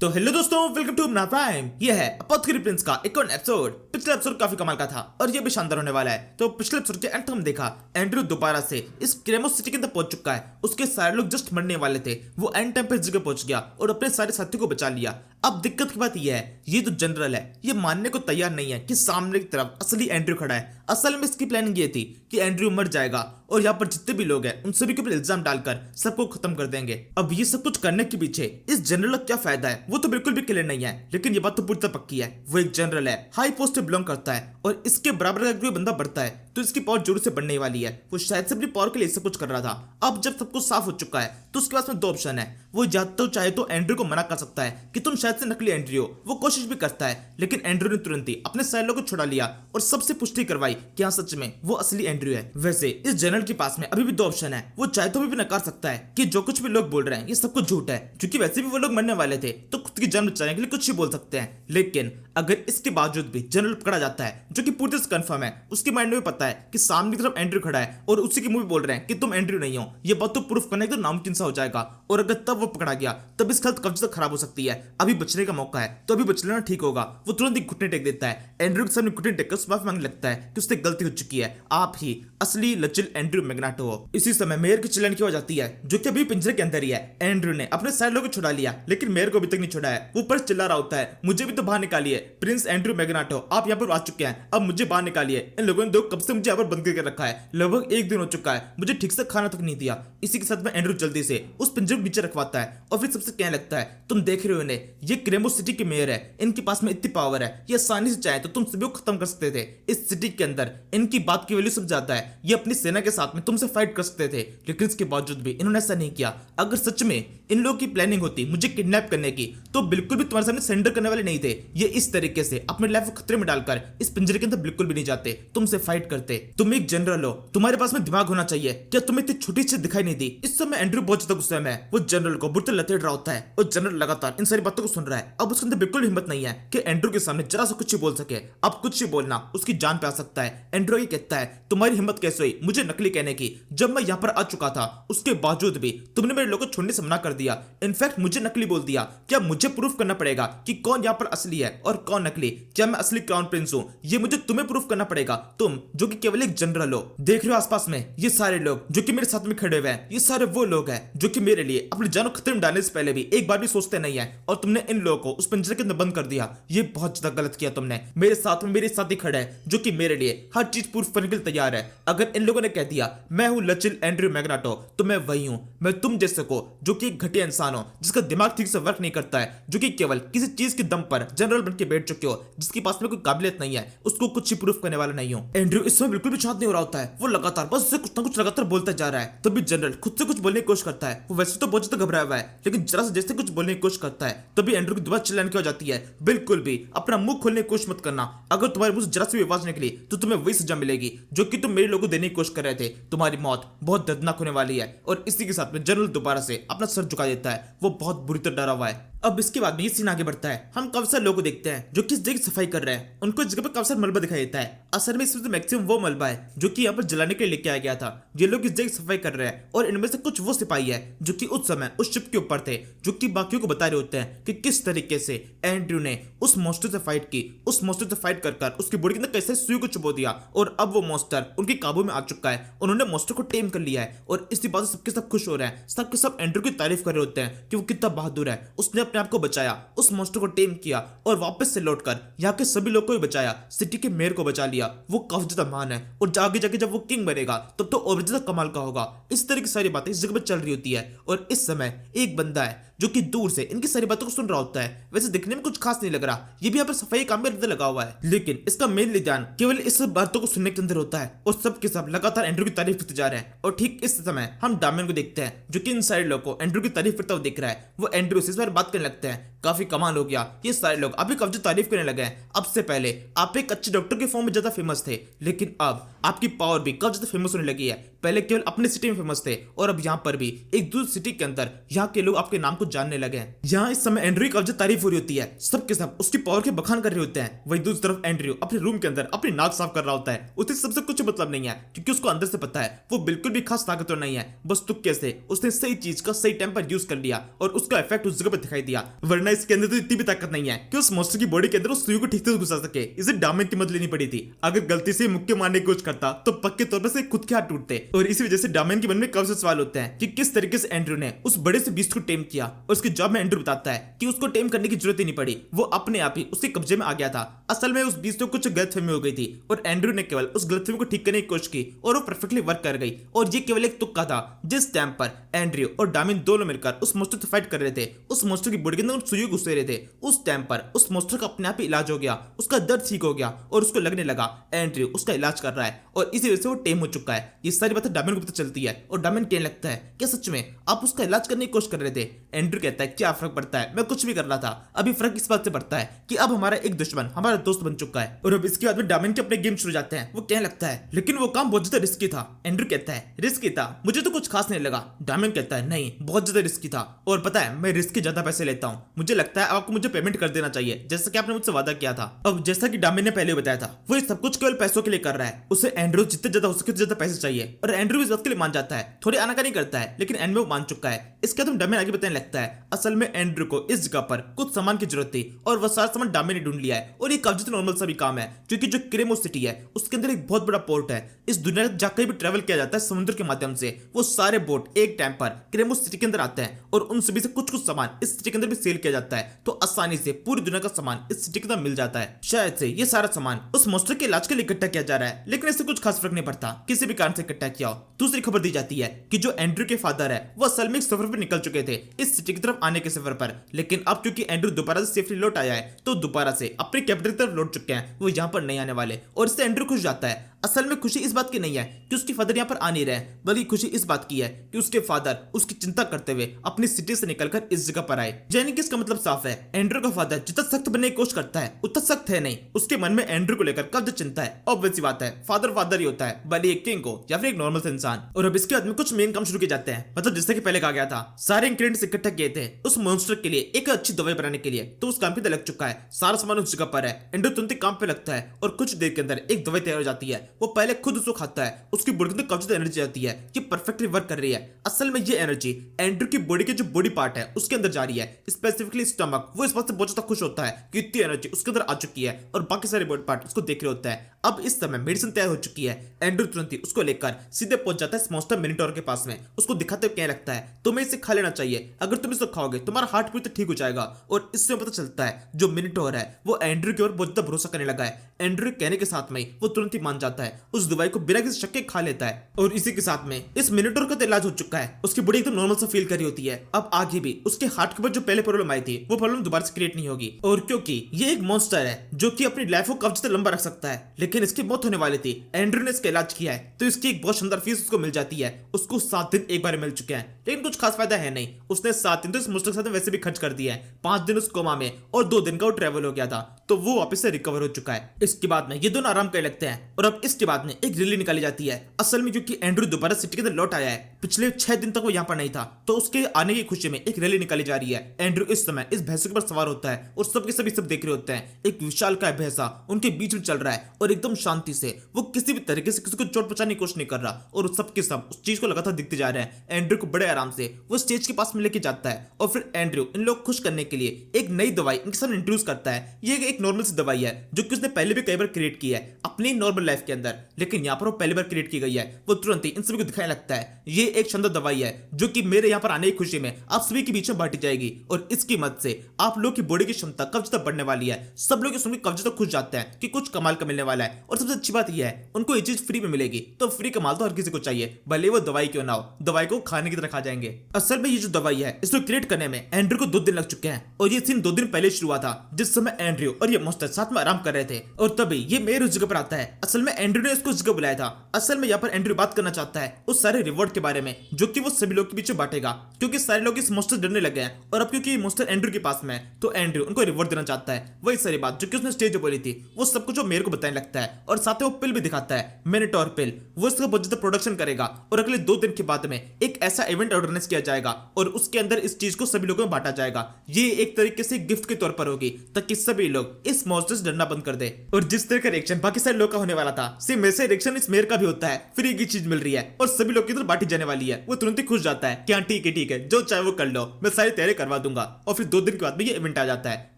तो हेलो दोस्तों, welcome to अपना प्राइम। ये है अपोथेकेरी प्रिंस का एक और एपिसोड। पिछला एपिसोड काफी कमाल का था और ये भी शानदार होने वाला है। तो पिछले एपिसोड के अंत हम देखा एंड्रयू दोबारा से इस क्रेमोस सिटी के अंदर पहुंच चुका है। उसके सारे लोग जस्ट मरने वाले थे, वो एंड टाइम पे इस जगह पहुंच गया और अपने सारे साथियों को बचा लिया। अब दिक्कत की बात यह है, ये जो जनरल है ये मानने को तैयार नहीं है कि सामने की तरफ असली एंड्रयू खड़ा है। असल में इसकी प्लानिंग ये थी कि एंड्रयू मर जाएगा और यहाँ पर जितने भी लोग हैं उन सभी के ऊपर इल्जाम डालकर सबको खत्म कर देंगे। अब ये सब कुछ करने के पीछे इस जनरल का क्या फायदा है वो तो बिल्कुल भी क्लियर नहीं है, लेकिन ये बात तो पूरी तरह पक्की है। वो एक जनरल है, हाई पोस्ट पे बिलोंग करता है और इसके बराबर का कोई बंदा बढ़ता है तो इसकी पावर जरूर से बढ़ने वाली है। वो शायद से अपनी पावर के लिए सब कुछ कर रहा था। अब जब सब कुछ साफ हो चुका है तो उसके पास में दो ऑप्शन है। वो या तो चाहे तो एंड्रयू को मना कर सकता है कि तुम शायद से नकली एंड्रयू हो, वो कोशिश भी करता है, लेकिन एंड्रयू ने तुरंत ही अपने साइलों को छुड़ा लिया और सबसे पुष्टि करवाई कि हाँ सच में वो असली एंड्रयू है। वैसे इस जनरल के पास में अभी भी दो ऑप्शन है। वो चाहे तो भी नकार सकता है कि जो कुछ भी लोग बोल रहे हैं ये सब कुछ झूठ है, क्योंकि वैसे भी वो लोग मरने वाले थे तो खुद की जान बचाने के लिए कुछ भी बोल सकते हैं। लेकिन अगर इसके बावजूद भी जनरल पकड़ा जाता है, जो कि पूरी तरह से कंफर्म है, उसके माइंड में पता है कि सामने की तरफ एंड्रयू खड़ा है और उसी के मुंह में बोल रहे हैं कि तुम एंड्रयू नहीं हो, ये बात तो प्रूफ करना एकदम नामुमकिन सा हो जाएगा। और अगर तब वो पकड़ा गया तब इसकी हालत कब तक खराब हो सकती है। अभी बचने का मौका है तो अभी बच लेना ठीक होगा। वो तुरंत ही घुटने टेक देता है। एंड्रयू के सामने घुटने टेककर उससे माफी मांगने लगता है कि उससे गलती हो चुकी है, आप ही असली लचिल एंड्रयू मैग्नेटो हो। इसी समय मेयर की चिल्लाने की आवाज आती है, जो कि अभी पिंजरे के अंदर ही है। एंड्रयू ने अपने सारे लोगों को छुड़ा लिया, लेकिन मेयर को अभी तक नहीं छुड़ाया। वो ऊपर चिल्ला रहा होता है, मुझे भी तो बाहर निकालिए, प्रिंस एंड्रयू मैग्नेटो आप यहाँ पर आ चुके हैं, अब मुझे बाहर निकालिए। इन लोगों ने कब से मुझे यहाँ पर बंद करके रखा है, लगभग एक दिन हो चुका है, मुझे ठीक से खाना तक नहीं दिया। इसी के साथ में एंड्रयू जल्दी से उस पिंजरे को नीचे रखवाता है और फिर सबसे कहने लगता है, तुम देख रहे हो इन्हें, ये क्रेमोस सिटी के मेयर है, इनके पास में इतनी पावर है, ये आसानी से चाहे तो तुम सभी को खत्म कर सकते थे। इस सिटी के अंदर इनकी बात की वैल्यू सब ज्यादा है, ये अपनी सेना के साथ में तुमसे फाइट कर सकते थे, लेकिन इसके बावजूद भी इन्होंने ऐसा नहीं किया। अगर सच में इन लोगों की प्लानिंग होती मुझे किडनैप करने की, तो बिल्कुल भी तुम्हारे सामने सरेंडर करने वाले नहीं थे। ये इस तरीके से अपने लाइफ को खतरे में डालकर इस पिंजरे के अंदर बिल्कुल भी नहीं जाते, तुमसे फाइट करते। तुम एक जनरल हो, तुम्हारे पास में दिमाग होना चाहिए, क्या तुम्हें इतनी छोटी चीज दिखाई नहीं दी? इस समय एंड्रयू बहुत ज्यादा गुस्से में है। वो जनरल को बुरे लतेड़ रहा होता है और जनरल लगातार इन सारी बातों को सुन रहा है। अब उसके अंदर बिल्कुल हिम्मत नहीं है कि एंड्रयू के सामने जरा सा कुछ ही बोल सके। अब कुछ ही बोलना उसकी जान पे आ सकता है। एंड्रयू ये कहता है, तुम्हारी हिम्मत कैसे हुई मुझे नकली कहने की? जब मैं यहाँ पर आ चुका था उसके बावजूद भी तुमने मेरे लोगों को छोड़ने से मना कर दिया, इनफैक्ट मुझे नकली बोल दिया। क्या मुझे प्रूफ करना पड़ेगा कि कौन यहाँ पर असली है और कौन नकली? क्या मैं असली क्राउन प्रिंस हूँ? ये मुझे तुम्हें प्रूफ करना पड़ेगा, तुम जो कि केवल एक जनरल हो। देख रहे हो आसपास में ये सारे लोग जो कि मेरे साथ में खड़े हुए हैं, ये सारे वो लोग हैं जो कि मेरे लिए अपनी जान को खतरे में डालने से पहले भी एक बार भी सोचते नहीं है, और तुमने इन लोगों को उस पिंजरे के अंदर बंद कर दिया। ये बहुत ज्यादा गलत किया तुमने। मेरे साथ में मेरे साथी खड़े हैं जो कि मेरे लिए हर चीज प्रूफ करने के लिए तैयार है। अगर इन लोगों ने कह दिया मैं हूं लचिल एंड्रयू मैग्नेटो, तो मैं वही हूं। मैं तुम जैसे को जो कि एक घटिया इंसान हो, जिसका दिमाग ठीक से वर्क नहीं करता है, जो कि केवल किसी चीज के दम पर जनरल बन के बैठ चुके हो, जिसके पास में कोई काबिलियत नहीं है, उसको कुछ ही प्रूफ करने वाला नहीं हो। एंड्रयू इस समय बिल्कुल भी शांत नहीं हो रहा होता है। वो लगातार बस उसे कुछ ना कुछ लगातार बोलता जा रहा है। तभी जनरल खुद से कुछ बोलने की कोशिश करता है। वो वैसे तो बहुत ज्यादा घबराया हुआ है, लेकिन जरा से जैसे कुछ बोलने की कोशिश करता है तभी एंड्रयू की दोबारा चिल्लाने की हो जाती है, बिल्कुल भी अपना मुंह खोलने की कोशिश मत करना। अगर तुम्हारे मुंह से जरा सी भी आवाज निकली तो तुम्हें वही सजा मिलेगी जो कि तुम मेरे लोगों को देने की कोशिश कर रहे थे। तुम्हारी मौत बहुत दर्दनाक होने वाली है। और इसी के साथ में जनरल दोबारा से अपना सर झुका देता है। वो बहुत बुरी तरह डरा हुआ है। अब इसके बाद में ये सीन आगे बढ़ता है। हम काफी सारे लोगों को देखते हैं जो कि इस जगह सफाई कर रहे हैं। उनको इस जगह पर काफी सारा मलबा दिखाई देता है। असल में इसमें मैक्सिमम वो मलबा है जो कि यहाँ पर जलाने के लिए लेके आया गया था। ये लोग इस जगह सफाई कर रहे हैं और इनमें से कुछ वो सिपाही है जो कि उस समय उस शिप के ऊपर थे, जो कि बाकियों को बता रहे होते हैं कि किस तरीके से एंड्रयू ने उस मॉन्स्टर से फाइट की, उस मॉन्स्टर से फाइट कर उसकी बॉडी के अंदर कैसे सुई को चुबो दिया और अब वो मॉन्स्टर उनके काबू में आ चुका है। उन्होंने मॉन्स्टर को टेम कर लिया है और इसी बात से सबके सब खुश हो रहे हैं। सबके सब एंड्रयू की तारीफ कर रहे होते हैं कि वो कितना बहादुर है, उसने अपने आप को बचाया, उस मॉन्स्टर को टेम किया और वापस से लौटकर यहाँ के सभी लोग को भी बचाया, सिटी के मेयर को बचा लिया। वो काफी ज्यादा महान है और आगे जाके जब वो किंग बनेगा तब तो और ज्यादा कमाल का होगा। इस तरह की सारी बातें इस जगह पर चल रही होती है और इस समय एक बंदा है जो कि दूर से इनकी सारी बातों को सुन रहा होता है। वैसे दिखने में कुछ खास नहीं लग रहा, ये भी यहाँ पर सफाई काम में लगा हुआ है, लेकिन इसका मेनली ध्यान केवल इस सब बातों को सुनने के अंदर होता है और सब के सब लगातार एंड्रयू की तारीफ करते जा रहे हैं। और ठीक इस समय हम डामियन को देखते हैं जो कि इन सारे लोगों को एंड्रयू की तारीफ करता हुआ दिख रहा है। वो एंड्रयू से इस बार बात करने लगते हैं, काफी कमाल हो गया, ये सारे लोग अभी कब तारीफ करने लगे हैं। अब से पहले आप एक अच्छे डॉक्टर के फॉर्म में ज्यादा फेमस थे, लेकिन अब आपकी पावर भी कब ज्यादा फेमस होने लगी है। पहले केवल अपने सिटी में फेमस थे और अब यहाँ पर भी एक दूसरी सिटी के अंदर यहाँ के लोग आपके नाम को जानने लगे हैं। यहाँ इस समय एंड्रयू की कब तारीफ हो रही होती है, सबके सब उसकी पावर के बखान कर रहे होते हैं। वही दूसरी तरफ एंड्रयू अपने रूम के अंदर अपनी नाक साफ कर रहा होता है। उसे सबसे कुछ मतलब नहीं है, क्योंकि उसको अंदर से पता है वो बिल्कुल भी खास ताकतवर नहीं है, बस तुक्के से उसने सही चीज का सही टाइम पर यूज कर लिया और उसका इफेक्ट उस जगह पर दिखाई दिया। वरना इसके अंदर तो इतनी भी ताकत नहीं है कि उस मॉन्स्टर की बॉडी के अंदर उस सुई को ठीक से घुसा सके। इसे डायमंड की मदद लेनी पड़ी थी। अगर गलती से मुक्के मारने की कोशिश करता तो पक्के तौर पर से खुद के हाथ टूटते। और इसी वजह से डायमंड के मन में कब से सवाल होते हैं कि किस तरीके से एंड्रू ने उस बड़े से बीस्ट को टेम किया। और उसके जॉब में एंड्रू बताता है कि उसको टेम करने की जरूरत ही नहीं पड़ी, वो अपने आप ही उसके कब्जे में आ गया था। असल में उस बीस्ट को कुछ गलतफहमी हो गई थी और एंड्रू ने केवल उस गलतफहमी को ठीक करने की कोशिश की और वो परफेक्टली वर्क कर गई। और ये केवल एक तुक्का था। जिस टाइम पर एंड्रू और डायमंड दोनों मिलकर उस मॉन्स्टर से फाइट कर रहे थे, उस मॉन्स्टर की बॉडी के अंदर सुई घुस रहे थे, उस टाइम पर उस मॉन्स्टर का अपने आप ही इलाज हो गया, उसका दर्द ठीक हो गया और उसको लगने लगा एंड्रू उसका इलाज कर रहा है और इसी वजह से वो टेम हो चुका है। ये सारी बातें डायमंड को पता चलती है और डायमंड कहने लगता है क्या सच में आप उसका इलाज करने की कोशिश कर रहे थे। एंड्रू कहता है क्या फर्क पड़ता है, मैं कुछ भी कर रहा था। अभी फर्क इस बात से पड़ता है कि अब हमारा एक दुश्मन हमारा दोस्त बन चुका है। और अब इसके बाद में डायमंड के अपने गेम शुरू जाते हैं। वो कहने लगता है लेकिन वो काम बहुत ज्यादा रिस्की था। एंड्रू कहता है रिस्की था, मुझे तो कुछ खास नहीं लगा। डायमंड कहता है नहीं, बहुत ज्यादा रिस्की था और पता है मैं रिस्क के ज्यादा पैसे लेता हूँ, मुझे लगता है आपको मुझे पेमेंट कर देना चाहिए जैसा कि आपने मुझसे वादा किया था। अब जैसा कि डायमंड ने पहले बताया था वो सब कुछ केवल पैसों के लिए कर रहा है। उसे एंड्रू जितने ज्यादा हो सके उतने ज्यादा पैसे चाहिए और एंड्रू इस बात के लिए मान जाता है। थोड़ी आनाकानी करता है लेकिन एंड में वो मान चुका है। इसके बाद डायमंड आगे बताने लगता है असल में एंड्रू को इस जगह पर कुछ सामान की जरूरत थी और वह सारा सामान डायमंड ने ढूंढ लिया है। और ये काफी नॉर्मल सा भी काम है क्योंकि जो क्रेमो सिटी है उसके अंदर एक बहुत बड़ा पोर्ट है। इस दुनिया में जाकर भी ट्रेवल किया जाता है समुद्र के माध्यम से। वो सारे बोट एक टाइम पर क्रेमो सिटी के अंदर आते हैं और उन सभी से कुछ कुछ सामान इस सिटी के अंदर भी सेल किया जाता है। तो आसानी से पूरी दुनिया का सामान इस सिटी के अंदर मिल जाता है। शायद से ये सारा सामान उस मॉन्स्टर के इलाज के लिए इकट्ठा किया जा रहा है लेकिन इससे कुछ खास फर्क नहीं पड़ता किसी भी कारण से इकट्ठा किया हो। दूसरी खबर दी जाती है कि जो एंड्रू के फादर है वो असल में एक सफर पर निकल चुके थे इस सिटी की तरफ आने के सफर पर। लेकिन अब क्योंकि एंड्रू दोबारा से सेफली लौट आया है तो दोबारा से अपने कैपिटल की तरफ लौट चुके हैं, वो यहाँ पर नहीं आने वाले। और इससे एंड्रू खुश जाता है। असल में खुशी इस बात की नहीं है कि उसके फादर यहाँ पर आ नहीं रहे, बल्कि खुशी इस बात की है कि उसके फादर उसकी चिंता करते हुए अपनी सिटी से निकलकर इस जगह पर आए। यानी कि इसका मतलब साफ है एंड्रू का फादर जितना सख्त बनने की कोशिश करता है उतना सख्त है नहीं। उसके मन में एंड्रू को लेकर कब चिंता है। ऑब्वियस सी बात है फादर फादर ही होता है, भले एक किंग को या फिर एक नॉर्मल इंसान। और अब इसके बाद में कुछ मेन काम शुरू किए जाते हैं। मतलब जैसे कि पहले कहा गया था सारे इंग्रेडिएंट्स इकट्ठा किए थे उस मॉन्स्टर के लिए एक अच्छी दवाई बनाने के लिए, तो उस काम पे लग चुका है। सारा सामान उस जगह पर है। एंड्रू तुरंत काम पे लगता है और कुछ देर के अंदर एक दवाई तैयार हो जाती है। वो पहले खुद उसको खाता है, उसकी बॉडी के अंदर काफी एनर्जी आती है, ये परफेक्टली वर्क कर रही है। असल में ये एनर्जी एंड्रू की बॉडी के जो बॉडी पार्ट है उसके अंदर जा रही है, स्पेसिफिकली स्टमक। वो इस बात से बहुत ज्यादा खुश होता है कि इतनी एनर्जी उसके अंदर आ चुकी है और बाकी सारे बॉडी पार्ट उसको देख रहे होते हैं। अब इस समय मेडिसिन तैयार हो चुकी है। एंड्रू तुरंत ही उसको लेकर सीधे पहुंच जाता है मॉन्स्टर मिनोटॉर के पास में। उसको दिखाते हुए कहने लगता है तुम्हें इसे खा लेना चाहिए, अगर तुम इसे खाओगे तुम्हारा हार्ट बीट ठीक हो जाएगा। और इससे पता चलता है जो मिनोटॉर है वो एंड्रू की ओर बहुत ज्यादा भरोसा करने लगा है। एंड्रू कहने के साथ में वो तुरंत ही मान जाता है, उस दवाई को बिना किसी शक के खा लेता है। और इसी के साथ में इस मिनोटॉर का तो इलाज हो चुका है, उसकी बॉडी एकदम नॉर्मल सा फील कर रही होती है। अब आगे भी उसके हार्ट के ऊपर जो पहले प्रॉब्लम आई थी वो प्रॉब्लम दोबारा से क्रिएट नहीं होगी। और क्योंकि ये एक मॉन्स्टर है जो कि अपनी लाइफ को काफी लंबा रख सकता है, लेकिन इसकी मौत होने वाली थी। एंड्रू ने इसका इलाज किया है तो इसकी एक बहुत शानदार फीस उसको मिल जाती है। उसको 7 दिन एक बार मिल चुके हैं, लेकिन कुछ खास फायदा है नहीं। उसने 7 दिन तो इस मॉन्स्टर के साथ वैसे भी खर्च कर दिया है। 5 दिन उस कोमा में और 2 दिन का वो ट्रेवल हो गया था, तो वो वापस से रिकवर हो चुका है। इसके बाद में ये दोनों आराम करने लगते हैं और अब इसके बाद में एक रैली निकाली जाती है। असल में क्योंकि एंड्रू दोबारा सिटी के अंदर लौट आया है, पिछले 6 दिन तक वो यहाँ पर नहीं था, तो उसके आने की खुशी में एक रैली निकाली जा रही है। एंड्रू इस समय इस भैंसों के ऊपर सवार होता है और सबके सभी सब देख रहे होते हैं। एक विशालकाय भैंसा उनके बीच में चल रहा है और एकदम शांति से वो किसी भी तरीके से किसी को चोट पहुंचाने की कोशिश नहीं कर रहा और सब के सब उस चीज को लगातार दिखते जा रहे हैं। एंड्रू को बड़े आराम से वो स्टेज के पास में लेके जाता है और फिर एंड्रू इन लोग खुश करने के लिए एक नई दवाई इनके सामने इंट्रोड्यूस करता है। ये एक नॉर्मल सी दवाई है जो कि उसने पहले भी कई बार क्रिएट की है अपनी नॉर्मल लाइफ के अंदर, लेकिन यहाँ पर वो पहली बार क्रिएट की गई है। वो तुरंत ही इन सभी को दिखाने लगता है ये एक शानदार दवाई है जो कि मेरे यहाँ पर आने की खुशी में आप सभी के बीच में बांटी जाएगी और इसकी मदद से आप लोग की बॉडी की क्षमता काफी ज्यादा बढ़ने वाली है। सब लोग सुनकर काफी ज्यादा खुश जाते हैं कि कुछ कमाल का मिलने वाला है। और सबसे अच्छी बात यह है उनको ये चीज फ्री में मिलेगी, तो फ्री कमाल तो हर किसी को चाहिए, भले वो दवाई क्यों ना हो, दवाई को खाने की तरह खा जाएंगे। असल में ये जो दवाई है इसको क्रिएट करने में एंड्रू को 2 दिन लग चुके हैं और ये सीन 2 दिन पहले शुरू हुआ था जिस समय एंड्रू और ये मॉन्स्टर साथ में आराम कर रहे थे। और तभी ये मेयर उस जगह पर आता है। असल में एंड्रू ने इसको उस जगह बुलाया था। असल में यहाँ पर एंड्रू बात करना चाहता है उस सारे रिवॉर्ड के बारे में जो कि वो सभी लोग के बीच में बांटेगा, क्योंकि सारे लोग इस मॉन्स्टर डरने लगे हैं। और अब क्योंकि मॉन्स्टर एंड्रू के पास में तो एंड्रू उनको रिवॉर्ड देना चाहता है। वही सारी बात जो कि उसने स्टेज पे बोली थी वो सब कुछ मेयर को बताने लगता है और साथ में वो पिल भी दिखाता है, मिनोटॉर पिल। वो इसका बहुत ज्यादा प्रोडक्शन करेगा और अगले 2 दिन के बाद में एक ऐसा इवेंट ऑर्गेनाइज किया जाएगा और उसके अंदर इस चीज को सभी लोगों में बांटा जाएगा। ये एक तरीके से गिफ्ट के तौर पर होगी ताकि सभी लोग इस मॉन्स्टर से डरना बंद कर दे। और जिस तरह का रिएक्शन बाकी सारे लोग का होने वाला था, सेम वैसे रिएक्शन इस मेयर का भी होता है। फ्री की चीज मिल रही है और सभी लोग की तरफ बांटी जाने वाली है वो तुरंत ही खुश जाता है कि हाँ ठीक है जो चाहे वो कर लो, मैं सारी तैयारी करवा दूंगा। और फिर 2 दिन के बाद में ये इवेंट आ जाता है।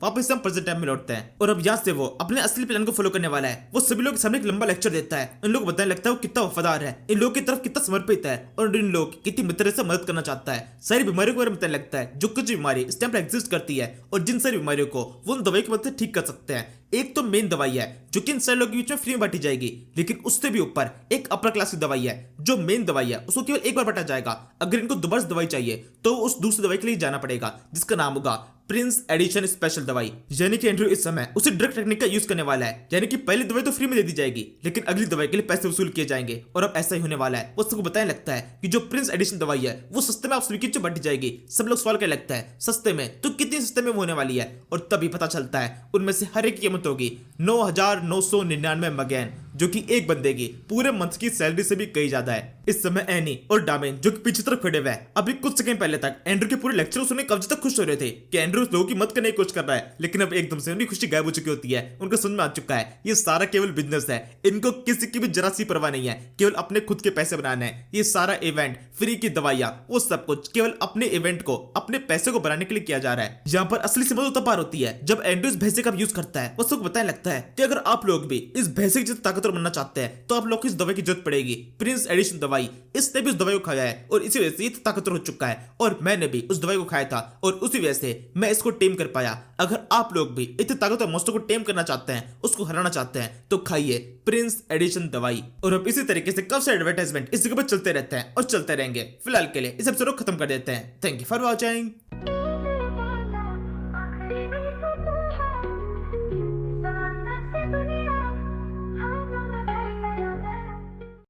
वापस हम प्रेजेंट टाइम में लौटते हैं और अब यहाँ से वो अपने असली प्लान को फॉलो करने वाला है। वो सभी लोग सामने एक लंबा लेक्चर देता है। इन लोग बताने लगता है वो कितना वफादार है, इन लोगों की तरफ कितना समर्पित है और इन लोग कितनी मित्र से मदद करना चाहता है। सारी बीमारियों के बारे में बताने लगता है जो कुछ बीमारी इस टाइम पर एग्जिस्ट करती है और जिन सारी बीमारियों को वो उन दवाई की मदद से ठीक कर सकते हैं। एक तो मेन दवाई है जो कि इन सारे लोगों के बीच में फ्री में बांटी जाएगी, लेकिन उससे भी ऊपर एक अपर क्लास की दवाई है जो मेन दवाई है उसको केवल एक बार बांटा जाएगा। अगर इनको दोबारा से दवाई चाहिए तो उस दूसरी दवाई के लिए जाना पड़ेगा जिसका नाम होगा प्रिंस एडिशन स्पेशल दवाई। यानी कि एंड्रयू इस समय उसी ड्रग टेक्निक का यूज करने वाला है। यानी कि पहली दवाई तो फ्री में दे दी जाएगी लेकिन अगली दवाई के लिए पैसे वसूल किए जाएंगे और अब ऐसा ही होने वाला है। वो सबको बताने लगता है कि जो प्रिंस एडिशन दवाई है वो सस्ते में आप सभी की बांटी जाएगी। सब लोग सवाल करने लगता है सस्ते में तो कितनी सस्ते में वो होने वाली है और तभी पता चलता है उनमें से हर एक की कीमत होगी 9,999 मगैन, जो कि एक बंदे की पूरे मंथ की सैलरी से भी कहीं ज्यादा है। इस समय एनी और डामेन जो कि पीछे तरफ खड़े हुए हैं, अभी कुछ सेकंड पहले तक एंड्रू के पूरे लेक्चर सुनने कब तक खुश हो रहे थे कि एंड्रू लोगों की मदद करने की कोशिश कर रहा है, लेकिन अब एकदम से उनकी खुशी गायब हो चुकी होती है। उनको समझ में आ चुका है ये सारा केवल बिजनेस है, इनको किसी की भी जरा सी परवाह नहीं है, केवल अपने खुद के पैसे बनाने हैं। ये सारा इवेंट, फ्री की दवाइयां, वो सब कुछ केवल अपने इवेंट को, अपने पैसे को बढ़ाने के लिए किया जा रहा है। यहाँ पर असली समझ तब पार होती है जब एंड्रू इस भैंसे का यूज करता है। वो सबको बताने लगता है कि अगर आप लोग भी इस भैंसे की जितना ताकतवर बनना चाहते हैं तो आप लोग को इस दवाई की जरूरत पड़ेगी, प्रिंस एडिशन दवाई। इसने भी उस दवाई को खाया है और इसी वजह से ये ताकतवर हो चुका है और मैंने भी उस दवाई को खाया था और उसी वजह से मैं इसको टेम कर पाया। अगर आप लोग भी इतने ताकतवर मॉन्स्टर को टेम करना चाहते हैं, उसको हराना चाहते हैं, तो खाइए प्रिंस एडिशन दवाई। और अब इसी तरीके से कब से एडवर्टाइजमेंट इस जगह पर चलते रहते हैं और चलते रहेंगे। फिलहाल के लिए इस एपिसोड को खत्म कर देते हैं। Thank you for watching.